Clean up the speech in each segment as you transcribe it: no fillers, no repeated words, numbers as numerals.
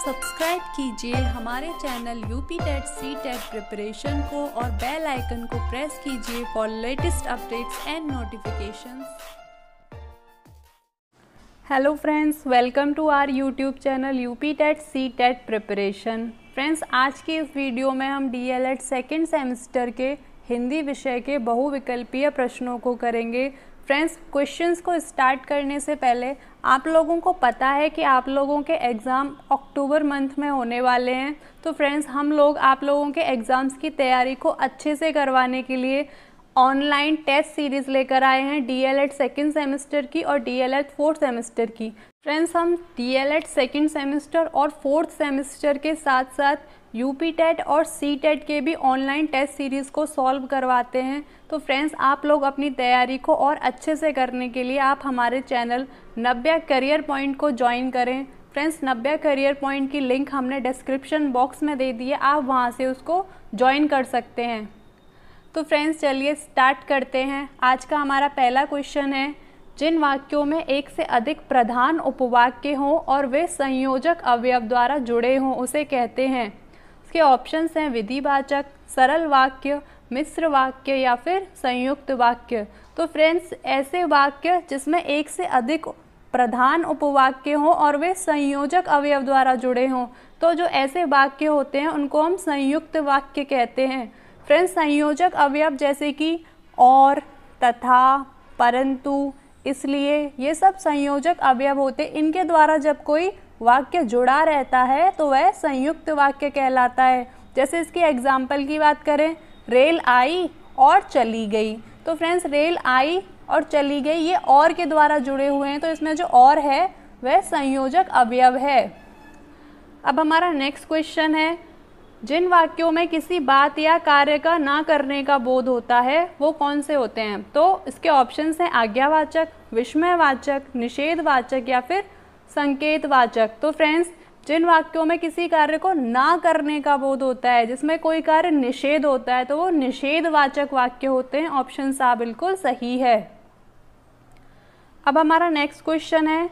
Subscribe कीजिए हमारे channel UP TET C TET preparation को और बेल आइकन को प्रेस कीजिए for latest updates and notifications. Hello friends, welcome to our YouTube channel UP TET C TET preparation. Friends, आज की इस video में हम डीएलएड सेकेंड सेमेस्टर के हिंदी विषय के बहुविकल्पीय प्रश्नों को करेंगे। फ्रेंड्स, क्वेश्चंस को स्टार्ट करने से पहले आप लोगों को पता है कि आप लोगों के एग्ज़ाम अक्टूबर मंथ में होने वाले हैं। तो फ्रेंड्स, हम लोग आप लोगों के एग्ज़ाम्स की तैयारी को अच्छे से करवाने के लिए ऑनलाइन टेस्ट सीरीज़ लेकर आए हैं, डीएलएड सेकेंड सेमेस्टर की और डीएलएड फोर्थ सेमेस्टर की। फ्रेंड्स, हम डीएलएड सेकेंड सेमेस्टर और फोर्थ सेमेस्टर के साथ साथ यूपी टेट और सी टेट के भी ऑनलाइन टेस्ट सीरीज़ को सॉल्व करवाते हैं। तो फ्रेंड्स, आप लोग अपनी तैयारी को और अच्छे से करने के लिए आप हमारे चैनल नव्या करियर पॉइंट को ज्वाइन करें। फ्रेंड्स, नव्या करियर पॉइंट की लिंक हमने डिस्क्रिप्शन बॉक्स में दे दी है, आप वहां से उसको ज्वाइन कर सकते हैं। तो फ्रेंड्स, चलिए स्टार्ट करते हैं। आज का हमारा पहला क्वेश्चन है, जिन वाक्यों में एक से अधिक प्रधान उपवाक्य हों और वे संयोजक अवयव द्वारा जुड़े हों उसे कहते हैं। इसके ऑप्शंस हैं विधिवाचक, सरल वाक्य, मिश्र वाक्य या फिर संयुक्त वाक्य। तो फ्रेंड्स, ऐसे वाक्य जिसमें एक से अधिक प्रधान उपवाक्य हों और वे संयोजक अवयव द्वारा जुड़े हों, तो जो ऐसे वाक्य होते हैं उनको हम संयुक्त वाक्य कहते हैं। फ्रेंड्स, संयोजक अवयव जैसे कि और, तथा, परंतु, इसलिए, ये सब संयोजक अवयव होते हैं। इनके द्वारा जब कोई वाक्य जुड़ा रहता है तो वह संयुक्त वाक्य कहलाता है। जैसे इसकी एग्जाम्पल की बात करें, रेल आई और चली गई। तो फ्रेंड्स, रेल आई और चली गई ये और के द्वारा जुड़े हुए हैं, तो इसमें जो और है वह संयोजक अवयव है। अब हमारा नेक्स्ट क्वेश्चन है, जिन वाक्यों में किसी बात या कार्य का ना करने का बोध होता है वो कौन से होते हैं। तो इसके ऑप्शंस हैं आज्ञावाचक, विस्मयवाचक, निषेधवाचक या फिर संकेतवाचक। तो फ्रेंड्स, जिन वाक्यों में किसी कार्य को ना करने का बोध होता है, जिसमें कोई कार्य निषेध होता है, तो वो निषेधवाचक वाक्य होते हैं। ऑप्शन सा बिल्कुल सही है। अब हमारा नेक्स्ट क्वेश्चन है,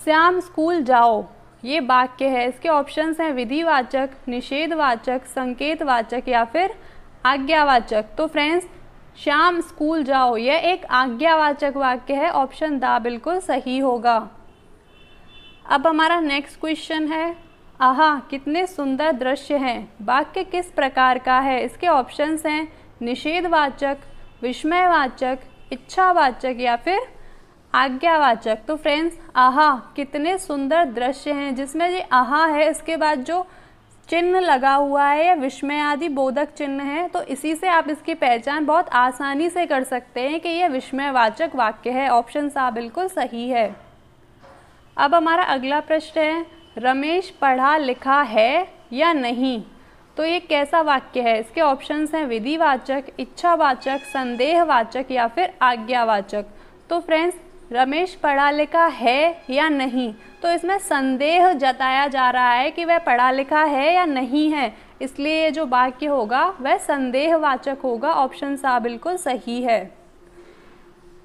श्याम स्कूल जाओ, ये वाक्य है। इसके ऑप्शंस हैं विधिवाचक, निषेधवाचक, संकेतवाचक या फिर आज्ञावाचक। तो फ्रेंड्स, श्याम स्कूल जाओ यह एक आज्ञावाचक वाक्य है। ऑप्शन दा बिल्कुल सही होगा। अब हमारा नेक्स्ट क्वेश्चन है, आहा कितने सुंदर दृश्य हैं, वाक्य किस प्रकार का है। इसके ऑप्शंस हैं निषेधवाचक, विस्मयवाचक, इच्छावाचक या फिर आज्ञावाचक। तो फ्रेंड्स, आहा कितने सुंदर दृश्य हैं, जिसमें ये आहा है इसके बाद जो चिन्ह लगा हुआ है या विस्मय आदि बोधक चिन्ह है, तो इसी से आप इसकी पहचान बहुत आसानी से कर सकते हैं कि यह विस्मयवाचक वाक्य है। ऑप्शन सा बिल्कुल सही है। अब हमारा अगला प्रश्न है, रमेश पढ़ा लिखा है या नहीं। तो ये कैसा वाक्य है। इसके ऑप्शंस हैं विधिवाचक, इच्छावाचक, संदेहवाचक या फिर आज्ञावाचक। तो फ्रेंड्स, रमेश पढ़ा लिखा है या नहीं, तो इसमें संदेह जताया जा रहा है कि वह पढ़ा लिखा है या नहीं है, इसलिए ये जो वाक्य होगा वह संदेहवाचक होगा। ऑप्शन सा बिल्कुल सही है।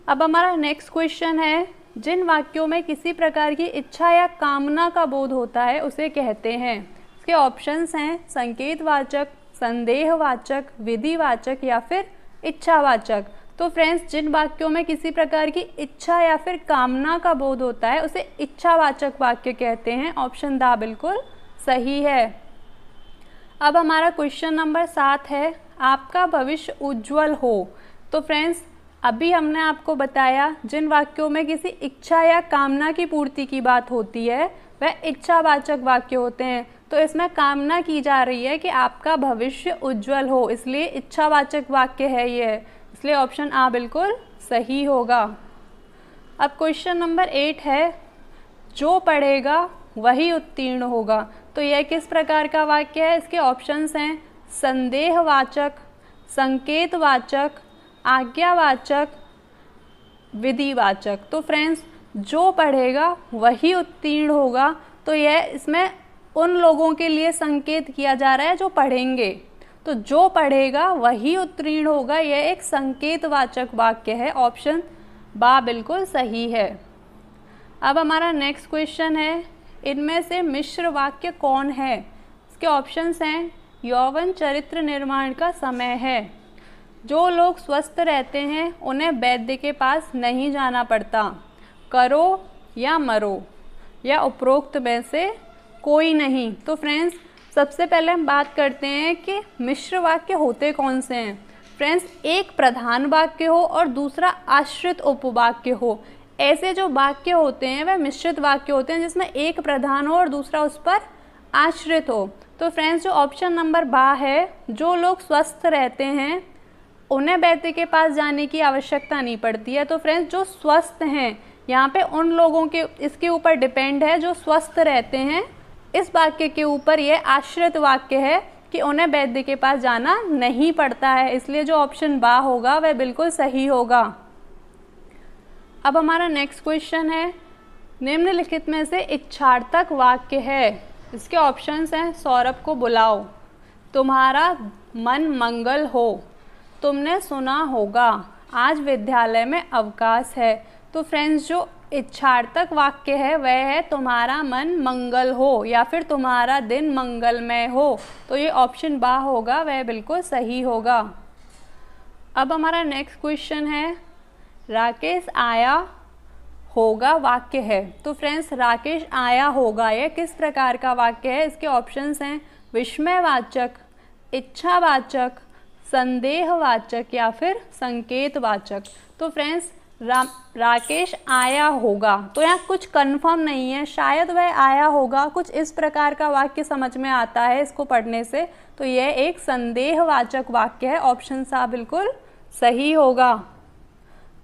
अब हमारा नेक्स्ट क्वेश्चन है, जिन वाक्यों में किसी प्रकार की इच्छा या कामना का बोध होता है उसे कहते हैं। इसके ऑप्शंस हैं संकेतवाचक, संदेहवाचक, विधिवाचक या फिर इच्छावाचक। तो फ्रेंड्स, जिन वाक्यों में किसी प्रकार की इच्छा या फिर कामना का बोध होता है उसे इच्छावाचक वाक्य कहते हैं। ऑप्शन दा बिल्कुल सही है। अब हमारा क्वेश्चन नंबर 7 है, आपका भविष्य उज्जवल हो। तो फ्रेंड्स, अभी हमने आपको बताया जिन वाक्यों में किसी इच्छा या कामना की पूर्ति की बात होती है वह इच्छावाचक वाक्य होते हैं। तो इसमें कामना की जा रही है कि आपका भविष्य उज्जवल हो, इसलिए इच्छावाचक वाक्य है ये, इसलिए ऑप्शन आ बिल्कुल सही होगा। अब क्वेश्चन नंबर 8 है, जो पढ़ेगा वही उत्तीर्ण होगा। तो यह किस प्रकार का वाक्य है। इसके ऑप्शंस हैं संदेहवाचक, संकेतवाचक, आज्ञावाचक, विधिवाचक। तो फ्रेंड्स, जो पढ़ेगा वही उत्तीर्ण होगा, तो यह इसमें उन लोगों के लिए संकेत किया जा रहा है जो पढ़ेंगे। तो जो पढ़ेगा वही उत्तीर्ण होगा, यह एक संकेतवाचक वाक्य है। ऑप्शन बा बिल्कुल सही है। अब हमारा नेक्स्ट क्वेश्चन है, इनमें से मिश्र वाक्य कौन है? इसके ऑप्शंस हैं, यौवन चरित्र निर्माण का समय है, जो लोग स्वस्थ रहते हैं उन्हें वैद्य के पास नहीं जाना पड़ता, करो या मरो, या उपरोक्त में से कोई नहीं। तो फ्रेंड्स सबसे पहले हम बात करते हैं कि मिश्र वाक्य होते कौन से हैं। फ्रेंड्स एक प्रधान वाक्य हो और दूसरा आश्रित उपवाक्य हो, ऐसे जो वाक्य होते हैं वह मिश्रित वाक्य होते हैं जिसमें एक प्रधान हो और दूसरा उस पर आश्रित हो। तो फ्रेंड्स जो ऑप्शन नंबर बा है, जो लोग स्वस्थ रहते हैं उन्हें वैद्य के पास जाने की आवश्यकता नहीं पड़ती है। तो फ्रेंड्स जो स्वस्थ हैं यहाँ पे उन लोगों के इसके ऊपर डिपेंड है जो स्वस्थ रहते हैं, इस वाक्य के ऊपर यह आश्रित वाक्य है कि उन्हें वैद्य के पास जाना नहीं पड़ता है, इसलिए जो ऑप्शन बा होगा वह बिल्कुल सही होगा। अब हमारा नेक्स्ट क्वेश्चन है, निम्नलिखित में से इच्छार्थक वाक्य है। इसके ऑप्शंस हैं, सौरभ को बुलाओ, तुम्हारा मन मंगल हो, तुमने सुना होगा आज विद्यालय में अवकाश है। तो फ्रेंड्स जो इच्छार्थक वाक्य है वह है तुम्हारा मन मंगल हो या फिर तुम्हारा दिन मंगलमय हो। तो ये ऑप्शन बा होगा, वह बिल्कुल सही होगा। अब हमारा नेक्स्ट क्वेश्चन है, राकेश आया होगा वाक्य है। तो फ्रेंड्स राकेश आया होगा यह किस प्रकार का वाक्य है? इसके ऑप्शंस हैं, विस्मयवाचक, इच्छावाचक, संदेहवाचक या फिर संकेतवाचक। तो फ्रेंड्स राकेश आया होगा, तो यहाँ कुछ कंफर्म नहीं है, शायद वह आया होगा, कुछ इस प्रकार का वाक्य समझ में आता है इसको पढ़ने से। तो यह एक संदेहवाचक वाक्य है, ऑप्शन सा बिल्कुल सही होगा।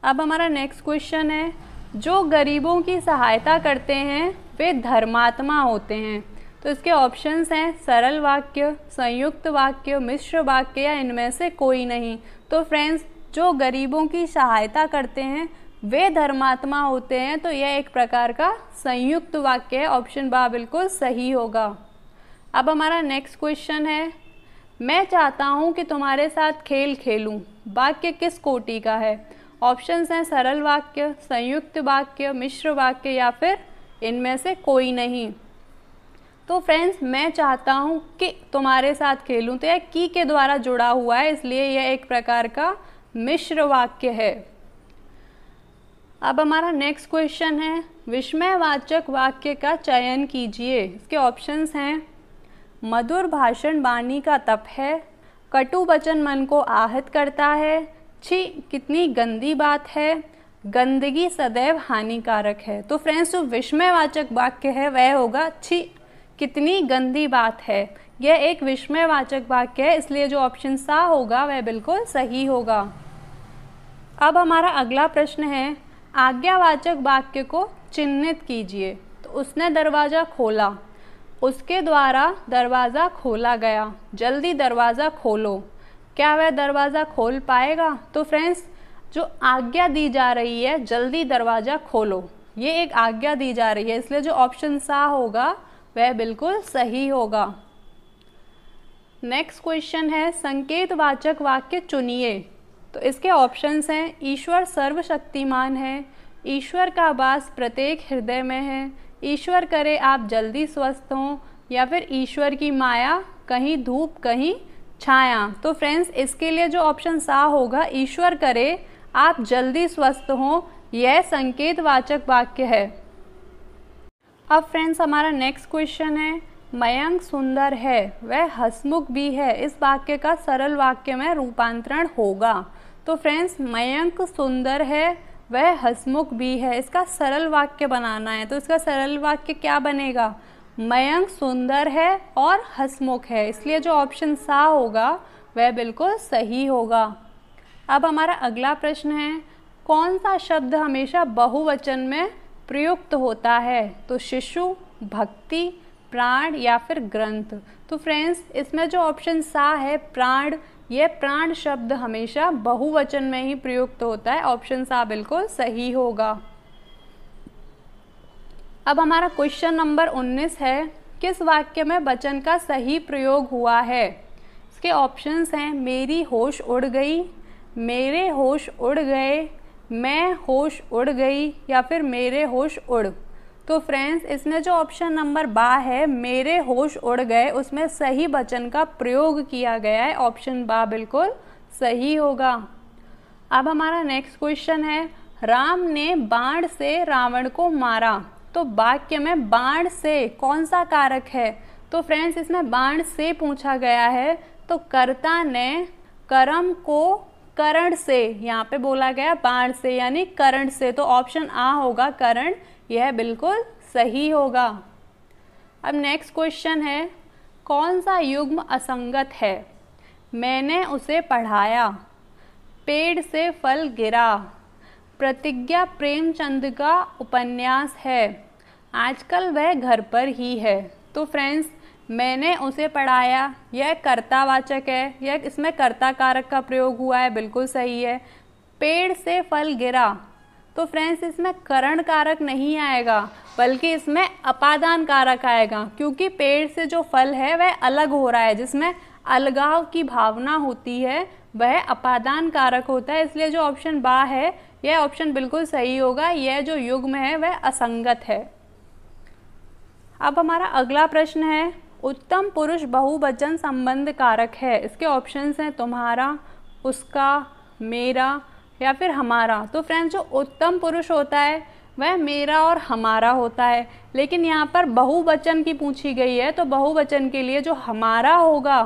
अब हमारा नेक्स्ट क्वेश्चन है, जो गरीबों की सहायता करते हैं वे धर्मात्मा होते हैं। तो इसके ऑप्शंस हैं, सरल वाक्य, संयुक्त वाक्य, मिश्र वाक्य या इनमें से कोई नहीं। तो फ्रेंड्स जो गरीबों की सहायता करते हैं वे धर्मात्मा होते हैं, तो यह एक प्रकार का संयुक्त वाक्य है, ऑप्शन बा बिल्कुल सही होगा। अब हमारा नेक्स्ट क्वेश्चन है, मैं चाहता हूँ कि तुम्हारे साथ खेल खेलूँ, वाक्य किस कोटि का है? ऑप्शंस हैं, सरल वाक्य, संयुक्त वाक्य, मिश्र वाक्य या फिर इनमें से कोई नहीं। तो फ्रेंड्स मैं चाहता हूँ कि तुम्हारे साथ खेलूँ, तो यह की के द्वारा जुड़ा हुआ है, इसलिए यह एक प्रकार का मिश्र वाक्य है। अब हमारा नेक्स्ट क्वेश्चन है, विस्मयवाचक वाक्य का चयन कीजिए। इसके ऑप्शंस हैं, मधुर भाषण वाणी का तप है, कटु वचन मन को आहत करता है, छी कितनी गंदी बात है, गंदगी सदैव हानिकारक है। तो फ्रेंड्स जो विस्मयवाचक वाक्य है वह होगा छी कितनी गंदी बात है, यह एक विस्मयवाचक वाक्य है, इसलिए जो ऑप्शन सा होगा वह बिल्कुल सही होगा। अब हमारा अगला प्रश्न है, आज्ञावाचक वाक्य को चिन्हित कीजिए। तो उसने दरवाज़ा खोला, उसके द्वारा दरवाज़ा खोला गया, जल्दी दरवाज़ा खोलो, क्या वह दरवाज़ा खोल पाएगा? तो फ्रेंड्स जो आज्ञा दी जा रही है जल्दी दरवाज़ा खोलो, ये एक आज्ञा दी जा रही है, इसलिए जो ऑप्शन सा होगा वह बिल्कुल सही होगा। नेक्स्ट क्वेश्चन है, संकेतवाचक वाक्य चुनिए। तो इसके ऑप्शंस हैं, ईश्वर सर्वशक्तिमान है, ईश्वर का वास प्रत्येक हृदय में है, ईश्वर करे आप जल्दी स्वस्थ हों, या फिर ईश्वर की माया कहीं धूप कहीं छाया। तो फ्रेंड्स इसके लिए जो ऑप्शन सा होगा, ईश्वर करे आप जल्दी स्वस्थ हों, यह संकेतवाचक वाक्य है। अब फ्रेंड्स हमारा नेक्स्ट क्वेश्चन है, मयंक सुंदर है वह हंसमुख भी है, इस वाक्य का सरल वाक्य में रूपांतरण होगा। तो फ्रेंड्स मयंक सुंदर है वह हंसमुख भी है, इसका सरल वाक्य बनाना है। तो इसका सरल वाक्य क्या बनेगा? मयंक सुंदर है और हंसमुख है, इसलिए जो ऑप्शन सा होगा वह बिल्कुल सही होगा। अब हमारा अगला प्रश्न है, कौन सा शब्द हमेशा बहुवचन में प्रयुक्त होता है? तो शिशु, भक्ति, प्राण या फिर ग्रंथ। तो फ्रेंड्स इसमें जो ऑप्शन सा है प्राण, यह प्राण शब्द हमेशा बहुवचन में ही प्रयुक्त होता है, ऑप्शन सा बिल्कुल सही होगा। अब हमारा क्वेश्चन नंबर 19 है, किस वाक्य में वचन का सही प्रयोग हुआ है? इसके ऑप्शंस हैं, मेरी होश उड़ गई, मेरे होश उड़ गए, मैं होश उड़ गई या फिर मेरे होश उड़। तो फ्रेंड्स इसमें जो ऑप्शन नंबर बा है, मेरे होश उड़ गए, उसमें सही वचन का प्रयोग किया गया है। ऑप्शन बा बिल्कुल सही होगा। अब हमारा नेक्स्ट क्वेश्चन है, राम ने बाण से रावण को मारा। तो वाक्य में बाण से कौन सा कारक है? तो फ्रेंड्स इसमें बाण से पूछा गया है, तो कर्ता ने कर्म को करण से, यहाँ पे बोला गया बाण से यानी करण से, तो ऑप्शन आ होगा करण, यह बिल्कुल सही होगा। अब नेक्स्ट क्वेश्चन है, कौन सा युग्म असंगत है? मैंने उसे पढ़ाया, पेड़ से फल गिरा, प्रतिज्ञा प्रेमचंद का उपन्यास है, आजकल वह घर पर ही है। तो फ्रेंड्स मैंने उसे पढ़ाया, यह कर्तावाचक है, यह इसमें कर्ता कारक का प्रयोग हुआ है, बिल्कुल सही है। पेड़ से फल गिरा, तो फ्रेंड्स इसमें करण कारक नहीं आएगा, बल्कि इसमें अपादान कारक आएगा, क्योंकि पेड़ से जो फल है वह अलग हो रहा है, जिसमें अलगाव की भावना होती है, वह अपादान कारक होता है। इसलिए जो ऑप्शन बा है यह ऑप्शन बिल्कुल सही होगा, यह जो युग्म है वह असंगत है। अब हमारा अगला प्रश्न है, उत्तम पुरुष बहुवचन संबंध कारक है। इसके ऑप्शंस हैं तुम्हारा, उसका, मेरा या फिर हमारा। तो फ्रेंड्स जो उत्तम पुरुष होता है वह मेरा और हमारा होता है, लेकिन यहाँ पर बहुवचन की पूछी गई है, तो बहुवचन के लिए जो हमारा होगा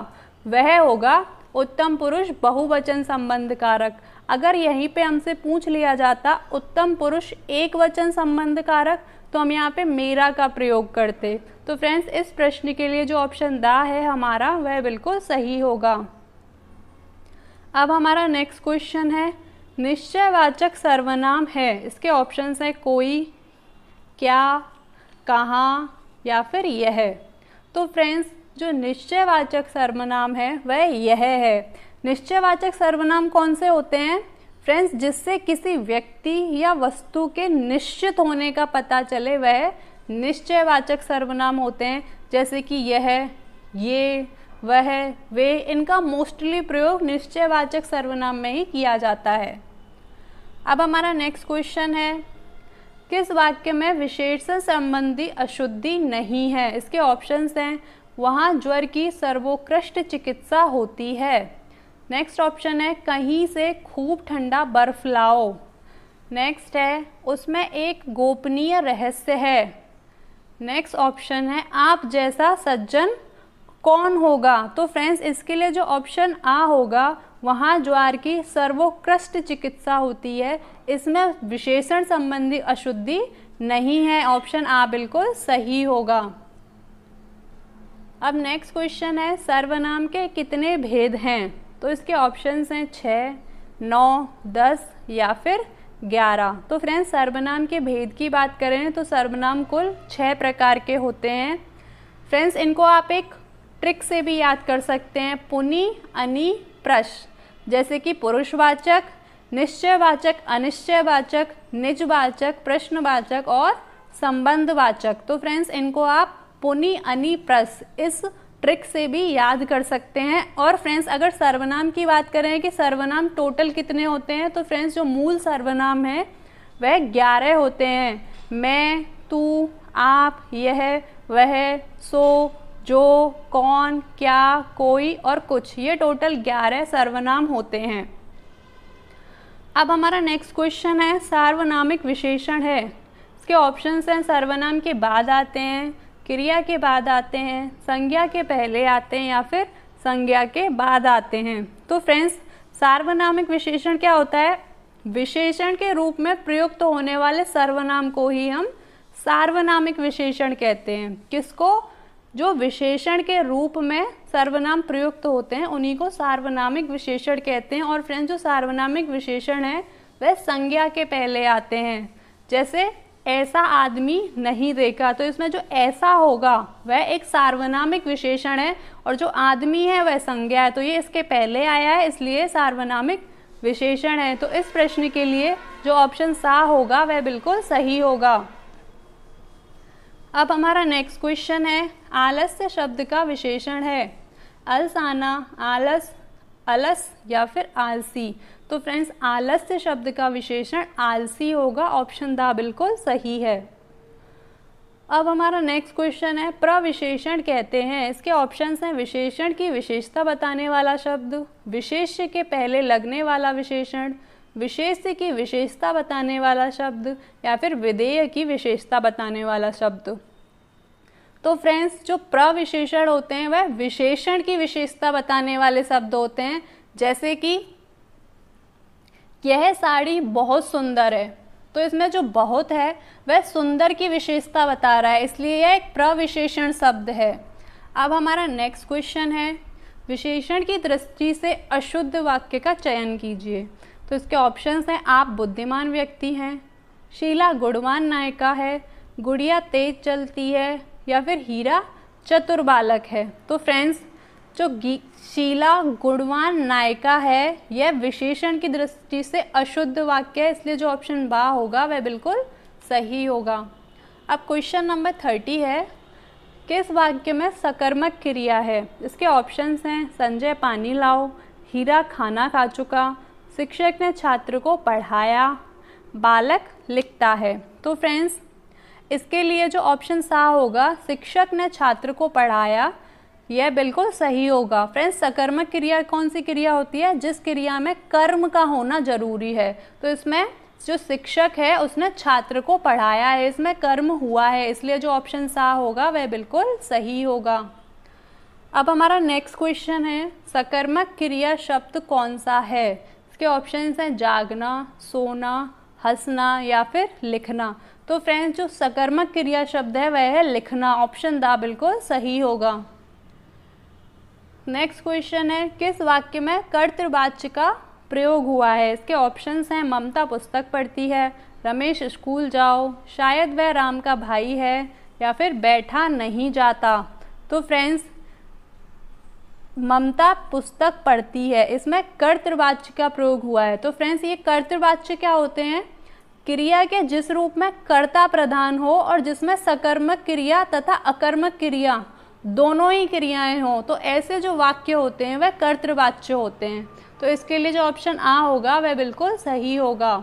वह होगा उत्तम पुरुष बहुवचन संबंध कारक। अगर यहीं पे हमसे पूछ लिया जाता उत्तम पुरुष एक वचन संबंध कारक, तो हम यहाँ पे मेरा का प्रयोग करते। तो फ्रेंड्स इस प्रश्न के लिए जो ऑप्शन दा है हमारा, वह बिल्कुल सही होगा। अब हमारा नेक्स्ट क्वेश्चन है, निश्चयवाचक सर्वनाम है। इसके ऑप्शंस हैं कोई, क्या, कहाँ या फिर यह। तो फ्रेंड्स जो निश्चयवाचक सर्वनाम है वह यह है। निश्चयवाचक सर्वनाम कौन से होते हैं? फ्रेंड्स जिससे किसी व्यक्ति या वस्तु के निश्चित होने का पता चले वह निश्चयवाचक सर्वनाम होते हैं, जैसे कि यह, ये, वह, वे, इनका मोस्टली प्रयोग निश्चयवाचक सर्वनाम में ही किया जाता है। अब हमारा नेक्स्ट क्वेश्चन है, किस वाक्य में विशेषण संबंधी अशुद्धि नहीं है? इसके ऑप्शंस हैं, वहाँ ज्वर की सर्वोत्कृष्ट चिकित्सा होती है। नेक्स्ट ऑप्शन है, कहीं से खूब ठंडा बर्फ लाओ। नेक्स्ट है, उसमें एक गोपनीय रहस्य है। नेक्स्ट ऑप्शन है, आप जैसा सज्जन कौन होगा? तो फ्रेंड्स इसके लिए जो ऑप्शन आ होगा, वहाँ ज्वर की सर्वोत्कृष्ट चिकित्सा होती है, इसमें विशेषण संबंधी अशुद्धि नहीं है। ऑप्शन आ बिल्कुल सही होगा। अब नेक्स्ट क्वेश्चन है, सर्वनाम के कितने भेद हैं? तो इसके ऑप्शंस हैं 6, 9, 10 या फिर 11। तो फ्रेंड्स सर्वनाम के भेद की बात करें तो सर्वनाम कुल 6 प्रकार के होते हैं। फ्रेंड्स इनको आप एक ट्रिक से भी याद कर सकते हैं, पुनि, अनि, प्रश, जैसे कि पुरुषवाचक, निश्चयवाचक, अनिश्चयवाचक, निजवाचक, प्रश्नवाचक और संबंधवाचक। तो फ्रेंड्स इनको आप पुनि, अनि, प्रश इस ट्रिक से भी याद कर सकते हैं। और फ्रेंड्स अगर सर्वनाम की बात करें कि सर्वनाम टोटल कितने होते हैं, तो फ्रेंड्स जो मूल सर्वनाम है वह 11 होते हैं। मैं, तू, आप, यह, वह, सो, जो, कौन, क्या, कोई और कुछ, ये टोटल 11 सर्वनाम होते हैं। अब हमारा नेक्स्ट क्वेश्चन है, सार्वनामिक विशेषण है। इसके ऑप्शंस हैं, सर्वनाम के बाद आते हैं, क्रिया के बाद आते हैं, संज्ञा के पहले आते हैं या फिर संज्ञा के बाद आते हैं। तो फ्रेंड्स सार्वनामिक विशेषण क्या होता है? विशेषण के रूप में प्रयुक्त होने वाले सर्वनाम को ही हम सार्वनामिक विशेषण कहते हैं। किसको? जो विशेषण के रूप में सर्वनाम प्रयुक्त होते हैं उन्हीं को सार्वनामिक विशेषण कहते हैं। और फ्रेंड्स जो सार्वनामिक विशेषण है वह संज्ञा के पहले आते हैं, जैसे ऐसा आदमी नहीं देखा, तो इसमें जो ऐसा होगा वह एक सार्वनामिक विशेषण है और जो आदमी है वह संज्ञा है, तो ये इसके पहले आया है, इसलिए सार्वनामिक विशेषण है। तो इस प्रश्न के लिए जो ऑप्शन सा होगा वह बिल्कुल सही होगा। अब हमारा नेक्स्ट क्वेश्चन है, आलस्य शब्द का विशेषण है। अलसाना, आलस, अलस या फिर आलसी। तो फ्रेंड्स आलस्य शब्द का विशेषण आलसी होगा। ऑप्शन दा बिल्कुल सही है। अब हमारा नेक्स्ट क्वेश्चन है, प्रविशेषण कहते हैं, इसके ऑप्शंस हैं विशेषण की विशेषता बताने वाला शब्द, विशेष्य के पहले लगने वाला विशेषण, विशेष्य की विशेषता बताने वाला शब्द, या फिर विधेय की विशेषता बताने वाला शब्द। तो फ्रेंड्स, जो प्रविशेषण होते हैं वह विशेषण की विशेषता बताने वाले शब्द होते हैं। जैसे कि यह साड़ी बहुत सुंदर है, तो इसमें जो बहुत है वह सुंदर की विशेषता बता रहा है, इसलिए यह एक प्रविशेषण शब्द है। अब हमारा नेक्स्ट क्वेश्चन है, विशेषण की दृष्टि से अशुद्ध वाक्य का चयन कीजिए। तो इसके ऑप्शंस हैं, आप बुद्धिमान व्यक्ति हैं, शीला गुणवान नायिका है, गुड़िया तेज चलती है, या फिर हीरा चतुर बालक है। तो फ्रेंड्स, जो शीला गुणवान नायिका है यह विशेषण की दृष्टि से अशुद्ध वाक्य है, इसलिए जो ऑप्शन बा होगा वह बिल्कुल सही होगा। अब क्वेश्चन नंबर 30 है, किस वाक्य में सकर्मक क्रिया है? इसके ऑप्शंस हैं, संजय पानी लाओ, हीरा खाना खा चुका, शिक्षक ने छात्र को पढ़ाया, बालक लिखता है। तो फ्रेंड्स, इसके लिए जो ऑप्शन सा होगा, शिक्षक ने छात्र को पढ़ाया, यह बिल्कुल सही होगा। फ्रेंड्स, सकर्मक क्रिया कौन सी क्रिया होती है? जिस क्रिया में कर्म का होना जरूरी है। तो इसमें जो शिक्षक है उसने छात्र को पढ़ाया है, इसमें कर्म हुआ है, इसलिए जो ऑप्शन सा होगा वह बिल्कुल सही होगा। अब हमारा नेक्स्ट क्वेश्चन है, सकर्मक क्रिया शब्द कौन सा है? इसके ऑप्शंस हैं, जागना, सोना, हंसना, या फिर लिखना। तो फ्रेंड्स, जो सकर्मक क्रिया शब्द है वह है लिखना, ऑप्शन दा बिल्कुल सही होगा। नेक्स्ट क्वेश्चन है, किस वाक्य में कर्तृवाच्य का प्रयोग हुआ है? इसके ऑप्शंस हैं, ममता पुस्तक पढ़ती है, रमेश स्कूल जाओ, शायद वह राम का भाई है, या फिर बैठा नहीं जाता। तो फ्रेंड्स, ममता पुस्तक पढ़ती है, इसमें कर्तृवाच्य का प्रयोग हुआ है। तो फ्रेंड्स, ये कर्तृवाच्य क्या होते हैं? क्रिया के जिस रूप में कर्ता प्रधान हो और जिसमें सकर्मक क्रिया तथा अकर्मक क्रिया दोनों ही क्रियाएं हों, तो ऐसे जो वाक्य होते हैं वह कर्तृवाच्य होते हैं। तो इसके लिए जो ऑप्शन आ होगा वह बिल्कुल सही होगा।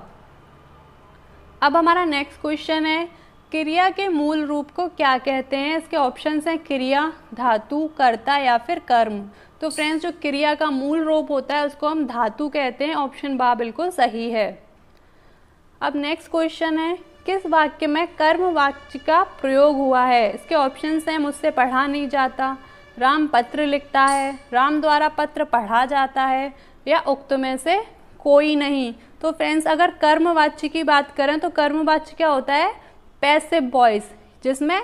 अब हमारा नेक्स्ट क्वेश्चन है, क्रिया के मूल रूप को क्या कहते हैं? इसके ऑप्शंस हैं, क्रिया, धातु, कर्ता, या फिर कर्म। तो फ्रेंड्स, जो क्रिया का मूल रूप होता है उसको हम धातु कहते हैं, ऑप्शन बा बिल्कुल सही है। अब नेक्स्ट क्वेश्चन है, किस वाक्य में कर्म वाच्य का प्रयोग हुआ है? इसके ऑप्शंस हैं, मुझसे पढ़ा नहीं जाता, राम पत्र लिखता है, राम द्वारा पत्र पढ़ा जाता है, या उक्त में से कोई नहीं। तो फ्रेंड्स, अगर कर्म वाच्य की बात करें तो कर्म वाच्य क्या होता है? पैसिव वॉइस, जिसमें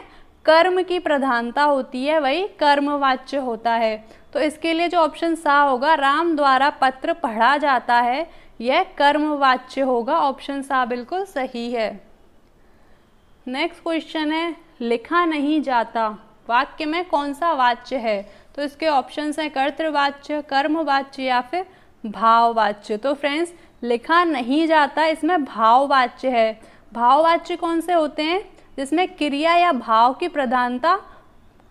कर्म की प्रधानता होती है, वही कर्म वाच्य होता है। तो इसके लिए जो ऑप्शन सा होगा, राम द्वारा पत्र पढ़ा जाता है, यह कर्म वाच्य होगा, ऑप्शन सा बिल्कुल सही है। नेक्स्ट क्वेश्चन है, लिखा नहीं जाता वाक्य में कौन सा वाच्य है? तो इसके ऑप्शंस हैं, कर्तृवाच्य, कर्मवाच्य, या फिर भाववाच्य। तो फ्रेंड्स, लिखा नहीं जाता इसमें भाववाच्य है। भाववाच्य कौन से होते हैं? जिसमें क्रिया या भाव की प्रधानता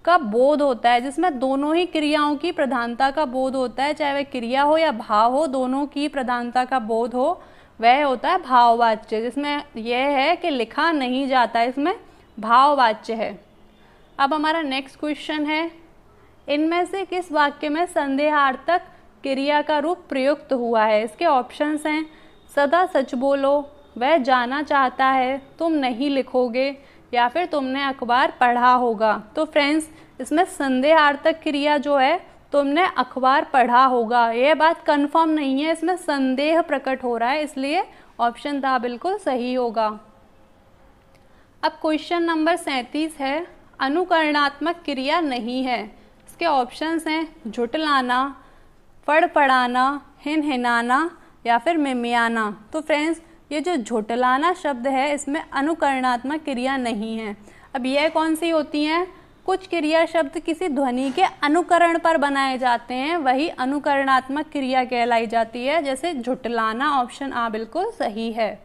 का बोध होता है, जिसमें दोनों ही क्रियाओं की प्रधानता का बोध होता है, चाहे वह क्रिया हो या भाव हो, दोनों की प्रधानता का बोध हो, वह होता है भाववाच्य। जिसमें यह है कि लिखा नहीं जाता, इसमें भाववाच्य है। अब हमारा नेक्स्ट क्वेश्चन है, इनमें से किस वाक्य में संदेहार्थक क्रिया का रूप प्रयुक्त हुआ है? इसके ऑप्शंस हैं, सदा सच बोलो, वह जाना चाहता है, तुम नहीं लिखोगे, या फिर तुमने अखबार पढ़ा होगा। तो फ्रेंड्स, इसमें संदेहार्थक क्रिया जो है, तुमने अखबार पढ़ा होगा, यह बात कंफर्म नहीं है, इसमें संदेह प्रकट हो रहा है, इसलिए ऑप्शन दा बिल्कुल सही होगा। अब क्वेश्चन नंबर 37 है, अनुकरणात्मक क्रिया नहीं है। इसके ऑप्शंस हैं, झुठलाना, फड़फड़ाना, हिनहिनाना, या फिर मिमियाना। तो फ्रेंड्स, ये जो झुठलाना शब्द है इसमें अनुकरणात्मक क्रिया नहीं है। अब यह कौन सी होती हैं? कुछ क्रिया शब्द किसी ध्वनि के अनुकरण पर बनाए जाते हैं, वही अनुकरणात्मक क्रिया कहलाई जाती है, जैसे झुठलाना, ऑप्शन आ बिल्कुल सही है।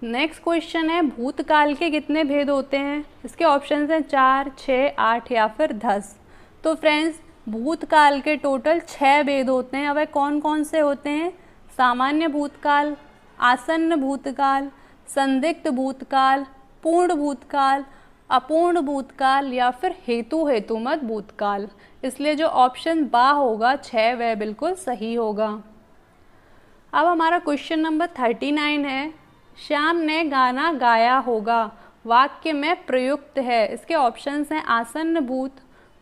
नेक्स्ट क्वेश्चन है, भूतकाल के कितने भेद होते हैं? इसके ऑप्शन हैं 4, 6, 8, या फिर 10। तो फ्रेंड्स, भूतकाल के टोटल 6 भेद होते हैं। वह कौन कौन से होते हैं? सामान्य भूतकाल, आसन्न भूतकाल, संदिग्ध भूतकाल, पूर्ण भूतकाल, अपूर्ण भूतकाल या फिर हेतु हेतुमत भूतकाल। इसलिए जो ऑप्शन बा होगा 6 वह बिल्कुल सही होगा। अब हमारा क्वेश्चन नंबर 39 है, श्याम ने गाना गाया होगा वाक्य में प्रयुक्त है। इसके ऑप्शंस हैं आसन्न भूत,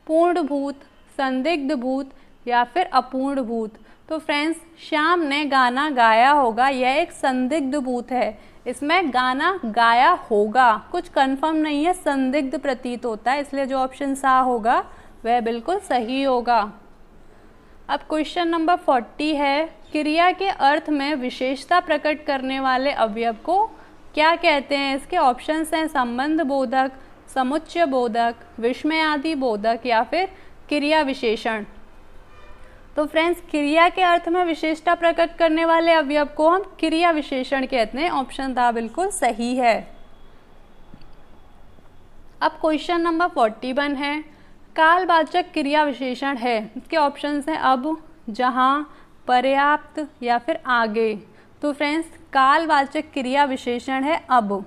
पूर्ण भूत, संदिग्ध भूत या फिर अपूर्ण भूत। तो फ्रेंड्स, श्याम ने गाना गाया होगा यह एक संदिग्ध भूत है। इसमें गाना गाया होगा कुछ कंफर्म नहीं है, संदिग्ध प्रतीत होता है, इसलिए जो ऑप्शन सा होगा वह बिल्कुल सही होगा। अब क्वेश्चन नंबर 40 है, क्रिया के अर्थ में विशेषता प्रकट करने वाले अवयव को क्या कहते हैं। इसके ऑप्शंस हैं संबंध बोधक, समुच्चय बोधक, विस्मयादि बोधक या फिर क्रिया विशेषण। तो फ्रेंड्स, क्रिया के अर्थ में विशेषता प्रकट करने वाले अवयव को हम क्रिया विशेषण कहते हैं। ऑप्शन दा बिल्कुल सही है। अब क्वेश्चन नंबर 41 है, कालवाचक क्रिया विशेषण है। इसके ऑप्शंस हैं अब, जहां, पर्याप्त या फिर आगे। तो फ्रेंड्स, कालवाचक क्रिया विशेषण है अब।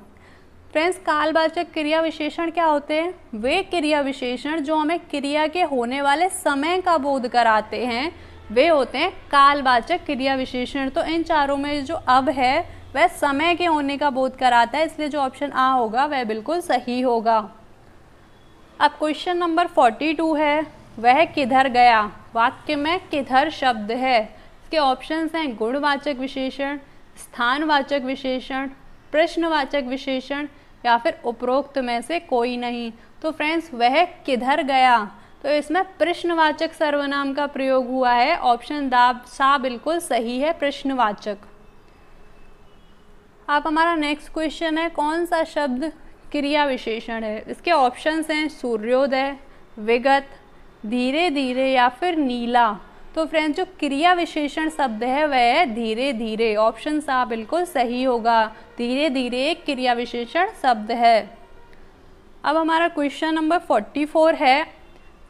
फ्रेंड्स, कालवाचक क्रिया विशेषण क्या होते हैं? वे क्रिया विशेषण जो हमें क्रिया के होने वाले समय का बोध कराते हैं वे होते हैं कालवाचक क्रिया विशेषण। तो इन चारों में जो अब है वह समय के होने का बोध कराता है, इसलिए जो ऑप्शन आ होगा वह बिल्कुल सही होगा। अब क्वेश्चन नंबर 42 है, वह किधर गया। वाक्य में किधर शब्द है। इसके ऑप्शंस हैं गुणवाचक विशेषण, स्थानवाचक विशेषण, प्रश्नवाचक विशेषण या फिर उपरोक्त में से कोई नहीं। तो फ्रेंड्स, वह किधर गया, तो इसमें प्रश्नवाचक सर्वनाम का प्रयोग हुआ है। ऑप्शन सा बिल्कुल सही है, प्रश्नवाचक। अब हमारा नेक्स्ट क्वेश्चन है, कौन सा शब्द क्रिया विशेषण है। इसके ऑप्शंस हैं सूर्योदय, विगत, धीरे धीरे या फिर नीला। तो फ्रेंड्स, जो क्रिया विशेषण शब्द है वह है धीरे धीरे। ऑप्शन सा बिल्कुल सही होगा, धीरे धीरे एक क्रिया विशेषण शब्द है। अब हमारा क्वेश्चन नंबर 44 है,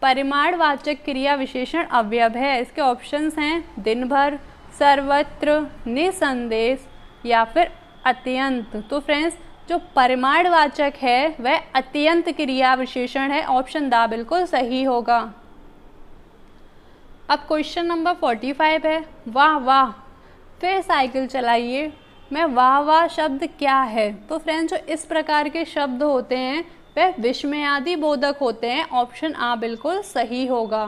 परिमाणवाचक क्रिया विशेषण अवयव है। इसके ऑप्शंस हैं दिन भर, सर्वत्र, निसंदेश या फिर अत्यंत। तो फ्रेंड्स, जो परिमाणवाचक है वह अत्यंत क्रिया विशेषण है। ऑप्शन दा बिल्कुल सही होगा। अब क्वेश्चन नंबर 45 है, वाह वाह फिर साइकिल चलाइए में वाह वाह शब्द क्या है। तो फ्रेंड्स, जो इस प्रकार के शब्द होते हैं वह विस्मयादि बोधक होते हैं। ऑप्शन आ बिल्कुल सही होगा।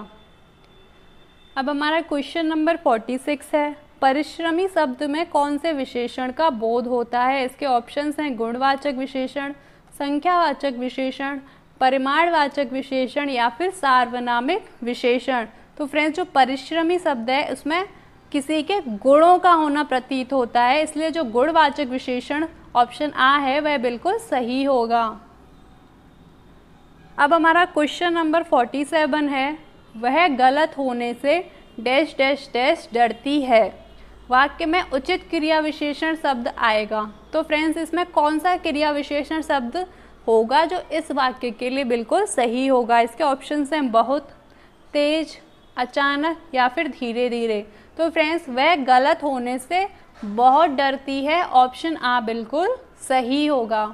अब हमारा क्वेश्चन नंबर 46 है, परिश्रमी शब्द में कौन से विशेषण का बोध होता है। इसके ऑप्शंस हैं गुणवाचक विशेषण, संख्यावाचक विशेषण, परिमाणवाचक विशेषण या फिर सार्वनामिक विशेषण। तो फ्रेंड्स, जो परिश्रमी शब्द है उसमें किसी के गुणों का होना प्रतीत होता है, इसलिए जो गुणवाचक विशेषण ऑप्शन आ है वह बिल्कुल सही होगा। अब हमारा क्वेश्चन नंबर 47 है, वह गलत होने से डैश डैश डैश डरती है। वाक्य में उचित क्रिया विशेषण शब्द आएगा। तो फ्रेंड्स, इसमें कौन सा क्रिया विशेषण शब्द होगा जो इस वाक्य के लिए बिल्कुल सही होगा। इसके ऑप्शंस हैं बहुत, तेज, अचानक या फिर धीरे धीरे। तो फ्रेंड्स, वह गलत होने से बहुत डरती है। ऑप्शन आ बिल्कुल सही होगा।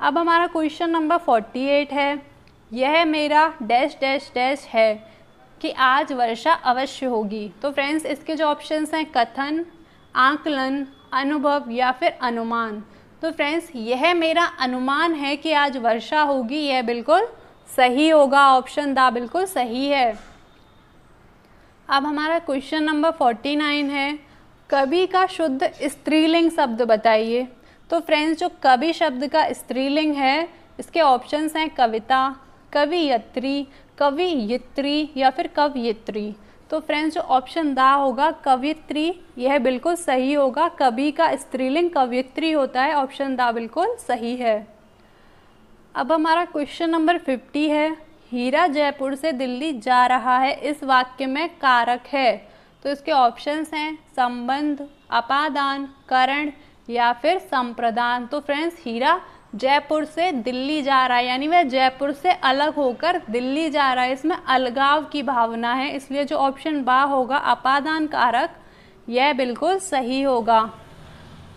अब हमारा क्वेश्चन नंबर 48 है, यह मेरा डैश डैश डैश है कि आज वर्षा अवश्य होगी। तो फ्रेंड्स, इसके जो ऑप्शंस हैं कथन, आकलन, अनुभव या फिर अनुमान। तो फ्रेंड्स, यह मेरा अनुमान है कि आज वर्षा होगी, यह बिल्कुल सही होगा। ऑप्शन दा बिल्कुल सही है। अब हमारा क्वेश्चन नंबर 49 है, कवि का शुद्ध स्त्रीलिंग शब्द बताइए। तो फ्रेंड्स, जो कवि शब्द का स्त्रीलिंग है इसके ऑप्शंस हैं कविता, कवियत्री, कवियित्री या फिर कवयित्री। तो फ्रेंड्स, जो ऑप्शन दा होगा कवियत्री यह बिल्कुल सही होगा। कवि का स्त्रीलिंग कवियत्री होता है। ऑप्शन दा बिल्कुल सही है। अब हमारा क्वेश्चन नंबर 50 है, हीरा जयपुर से दिल्ली जा रहा है इस वाक्य में कारक है। तो इसके ऑप्शंस हैं संबंध, अपादान, करण या फिर संप्रदान। तो फ्रेंड्स, हीरा जयपुर से दिल्ली जा रहा है, यानी वह जयपुर से अलग होकर दिल्ली जा रहा है। इसमें अलगाव की भावना है, इसलिए जो ऑप्शन बा होगा अपादान कारक यह बिल्कुल सही होगा।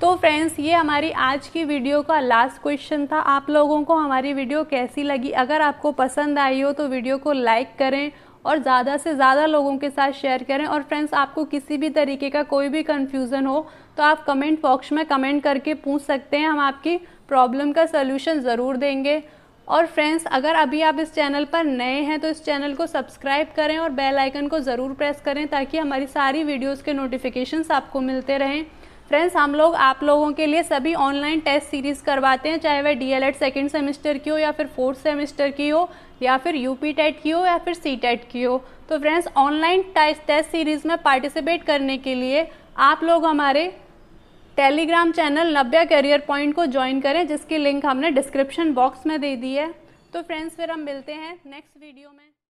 तो फ्रेंड्स, ये हमारी आज की वीडियो का लास्ट क्वेश्चन था। आप लोगों को हमारी वीडियो कैसी लगी? अगर आपको पसंद आई हो तो वीडियो को लाइक करें और ज़्यादा से ज़्यादा लोगों के साथ शेयर करें। और फ्रेंड्स, आपको किसी भी तरीके का कोई भी कन्फ्यूज़न हो तो आप कमेंट बॉक्स में कमेंट करके पूछ सकते हैं, हम आपकी प्रॉब्लम का सलूशन ज़रूर देंगे। और फ्रेंड्स, अगर अभी आप इस चैनल पर नए हैं तो इस चैनल को सब्सक्राइब करें और बेल आइकन को ज़रूर प्रेस करें ताकि हमारी सारी वीडियोज़ के नोटिफिकेशंस आपको मिलते रहें। फ्रेंड्स, हम लोग आप लोगों के लिए सभी ऑनलाइन टेस्ट सीरीज़ करवाते हैं, चाहे वह DLED सेकेंड सेमेस्टर की हो या फिर 4th सेमेस्टर की हो या फिर UP टेट की हो या फिर CTET की हो। तो फ्रेंड्स, ऑनलाइन टेस्ट सीरीज़ में पार्टिसिपेट करने के लिए आप लोग हमारे टेलीग्राम चैनल नव्या करियर पॉइंट को ज्वाइन करें, जिसकी लिंक हमने डिस्क्रिप्शन बॉक्स में दे दी है। तो फ्रेंड्स, फिर हम मिलते हैं नेक्स्ट वीडियो में।